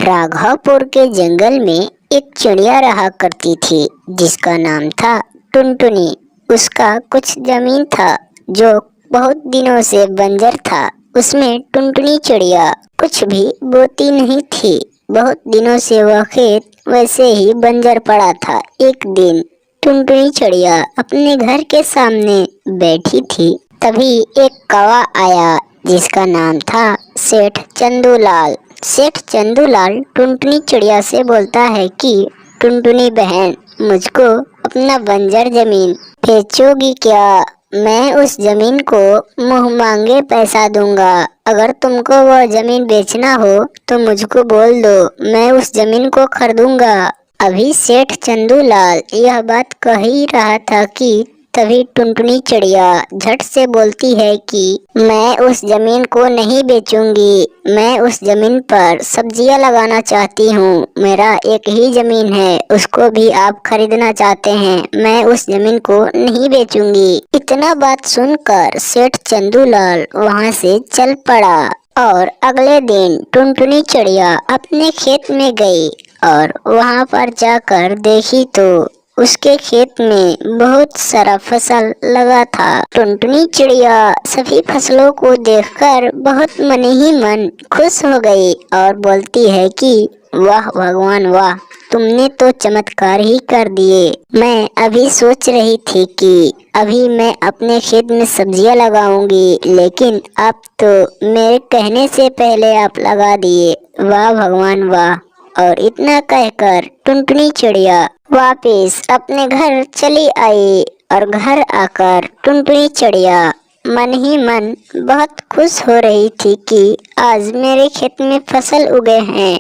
राघवपुर के जंगल में एक चिड़िया रहा करती थी जिसका नाम था टुनटुनी। उसका कुछ जमीन था जो बहुत दिनों से बंजर था। उसमें टुनटुनी चिड़िया कुछ भी बोती नहीं थी। बहुत दिनों से वह खेत वैसे ही बंजर पड़ा था। एक दिन टुनटुनी चिड़िया अपने घर के सामने बैठी थी, तभी एक कौवा आया जिसका नाम था सेठ चंदूलाल। सेठ चंदूलाल टुनटुनी चिड़िया से बोलता है कि टुनटुनी बहन, मुझको अपना बंजर जमीन बेचोगी क्या? मैं उस जमीन को मुंह मांगे पैसा दूंगा। अगर तुमको वह जमीन बेचना हो तो मुझको बोल दो, मैं उस जमीन को खरीदूंगा। अभी सेठ चंदूलाल यह बात कह ही रहा था कि तभी टुनटुनी चिड़िया झट से बोलती है कि मैं उस जमीन को नहीं बेचूंगी। मैं उस जमीन पर सब्जियां लगाना चाहती हूँ। मेरा एक ही जमीन है, उसको भी आप खरीदना चाहते हैं। मैं उस जमीन को नहीं बेचूंगी। इतना बात सुनकर सेठ चंदूलाल वहाँ से चल पड़ा और अगले दिन टुनटुनी चिड़िया अपने खेत में गई और वहाँ पर जाकर देखी तो उसके खेत में बहुत सारा फसल लगा था। टुनटुनी चिड़िया सभी फसलों को देखकर बहुत मन ही मन खुश हो गई और बोलती है कि वाह भगवान वाह, तुमने तो चमत्कार ही कर दिए। मैं अभी सोच रही थी कि अभी मैं अपने खेत में सब्जियां लगाऊंगी, लेकिन आप तो मेरे कहने से पहले आप लगा दिए। वाह भगवान वाह। और इतना कहकर टुनटुनी चिड़िया वापस अपने घर चली आई और घर आकर टुनटुनी चिड़िया मन ही मन बहुत खुश हो रही थी कि आज मेरे खेत में फसल उगे हैं